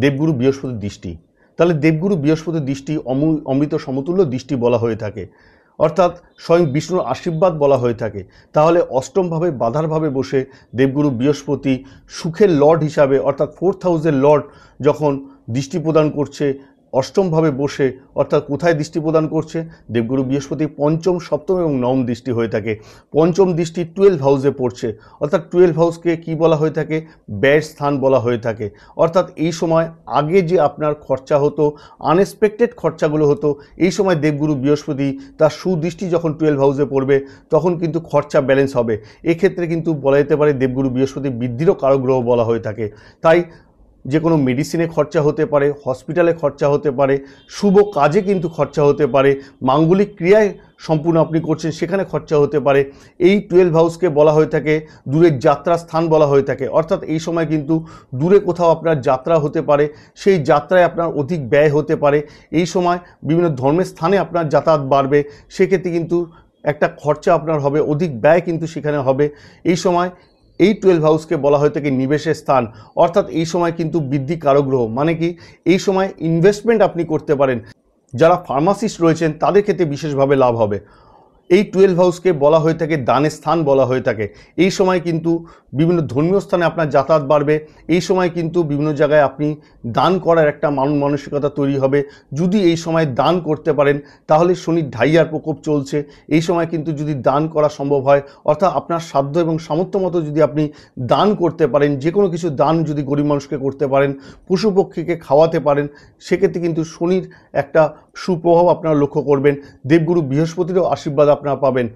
দেবগুরু বৃহস্পতির দৃষ্টি, তাহলে দেবগুরু বৃহস্পতির দৃষ্টি অমৃত সমতুল্য দৃষ্টি বলা হয়ে থাকে, অর্থাৎ স্বয়ং বিষ্ণুর আশীর্বাদ বলা হয়ে থাকে। তাহলে অষ্টমভাবে বাধারভাবে বসে দেবগুরু বৃহস্পতি সুখের লর্ড হিসাবে, অর্থাৎ 4th হাউসের লর্ড যখন দৃষ্টি প্রদান করছে অষ্টমভাবে বসে, অর্থাৎ কোথায় দৃষ্টি প্রদান করছে? দেবগুরু বৃহস্পতি পঞ্চম, সপ্তম এবং নবম দৃষ্টি হয়ে থাকে। পঞ্চম দৃষ্টি 12 হাউসে পড়ছে, অর্থাৎ 12 হাউসকে কি বলা হয়ে থাকে? ব্যয়ের স্থান বলা হয়ে থাকে। অর্থাৎ এই সময় আগে যে আপনার খরচা হতো, আনএক্সপেক্টেড খরচাগুলো হতো, এই সময় দেবগুরু বৃহস্পতি তার সুদৃষ্টি যখন 12 হাউসে পড়বে তখন কিন্তু খরচা ব্যালেন্স হবে। এক্ষেত্রে কিন্তু বলা যেতে পারে দেবগুরু বৃহস্পতি বৃদ্ধিরও কারক গ্রহ বলা হয়ে থাকে। তাই যে কোনো মেডিসিনে খরচা হতে পারে, হসপিটালে খরচা হতে পারে, শুভ কাজে কিন্তু খরচা হতে পারে, মাঙ্গলিক ক্রিয়ায় সম্পূর্ণ আপনি করছেন সেখানে খরচা হতে পারে। এই 12 হাউসকে বলা হয়ে থাকে দূরের যাত্রা স্থান বলা হয়ে থাকে। অর্থাৎ এই সময় কিন্তু দূরে কোথাও আপনার যাত্রা হতে পারে, সেই যাত্রায় আপনার অধিক ব্যয় হতে পারে। এই সময় বিভিন্ন ধর্মের স্থানে আপনার যাতায়াত বাড়বে, সেক্ষেত্রে কিন্তু একটা খরচা আপনার হবে, অধিক ব্যয় কিন্তু সেখানে হবে। এই সময় এই 12 হাউসকে বলা হয়ে থাকে নিবেশের স্থান, অর্থাৎ এই সময় কিন্তু বৃদ্ধি কারক গ্রহ। মানে কি? এই সময় ইনভেস্টমেন্ট আপনি করতে পারেন। যারা ফার্মাসিস্ট রয়েছেন তাদের ক্ষেত্রে বিশেষভাবে লাভ হবে। এই 12 হাউসকে বলা হয়ে থাকে দানের স্থান বলা হয়ে থাকে। এই সময় কিন্তু বিভিন্ন ধর্মীয় স্থানে আপনার যাতায়াত বাড়বে। এই সময় কিন্তু বিভিন্ন জায়গায় আপনি দান করার একটা মানসিকতা তৈরি হবে। যদি এই সময় দান করতে পারেন, তাহলে শনির ঢাইয়ার প্রকোপ চলছে, এই সময় কিন্তু যদি দান করা সম্ভব হয়, অর্থাৎ আপনার সাধ্য এবং সামর্থ্য মতো যদি আপনি দান করতে পারেন, যে কোনো কিছু দান যদি গরিব মানুষকে করতে পারেন, পশু পক্ষীকে খাওয়াতে পারেন, সেক্ষেত্রে কিন্তু শনির একটা সুপ্রভাব আপনারা লক্ষ্য করবেন। দেবগুরু বৃহস্পতিরও আশীর্বাদ আপনারা পাবেন।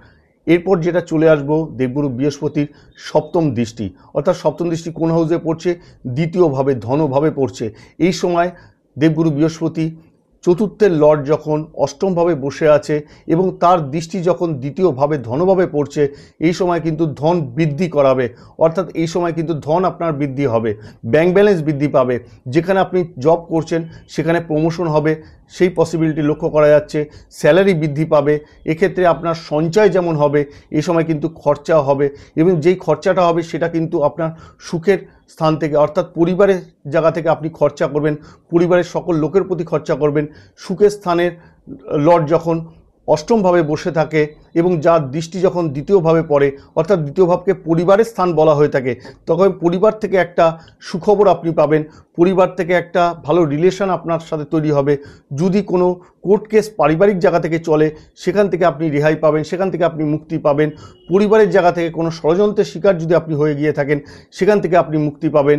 এরপর যেটা চলে আসবো, দেবগুরু বৃহস্পতির সপ্তম দৃষ্টি, অর্থাৎ সপ্তম দৃষ্টি কোন হাউসে পড়ছে? দ্বিতীয়ভাবে, ধনভাবে পড়ছে। এই সময় দেবগুরু বৃহস্পতি চতুর্থের লর্ড যখন অষ্টমভাবে বসে আছে এবং তার দৃষ্টি যখন দ্বিতীয়ভাবে ধনভাবে পড়ছে, এই সময় কিন্তু ধন বৃদ্ধি করাবে। অর্থাৎ এই সময় কিন্তু ধন আপনার বৃদ্ধি হবে, ব্যাংক ব্যালেন্স বৃদ্ধি পাবে। যেখানে আপনি জব করছেন সেখানে প্রমোশন হবে, সেই পসিবিলিটি লক্ষ্য করা যাচ্ছে। স্যালারি বৃদ্ধি পাবে। এক্ষেত্রে আপনার সঞ্চয় যেমন হবে, এই সময় কিন্তু খরচাও হবে, এবং যেই খরচাটা হবে সেটা কিন্তু আপনার সুখের স্থান থেকে, অর্থাৎ পরিবারের জায়গা থেকে আপনি খরচা করবেন, পরিবারের সকল লোকের প্রতি খরচা করবেন। সুখের স্থানের লর্ড যখন অষ্টমভাবে বসে থাকে এবং যার দৃষ্টি যখন দ্বিতীয়ভাবে পড়ে, অর্থাৎ দ্বিতীয় ভাবকে পরিবারের স্থান বলা হয়ে থাকে, তখন পরিবার থেকে একটা সুখবর আপনি পাবেন, পরিবার থেকে একটা ভালো রিলেশন আপনার সাথে তৈরি হবে। যদি কোনো কোর্ট কেস পারিবারিক জায়গা থেকে চলে, সেখান থেকে আপনি রেহাই পাবেন, সেখান থেকে আপনি মুক্তি পাবেন। পরিবারের জায়গা থেকে কোনো ষড়যন্ত্রের শিকার যদি আপনি হয়ে গিয়ে থাকেন, সেখান থেকে আপনি মুক্তি পাবেন।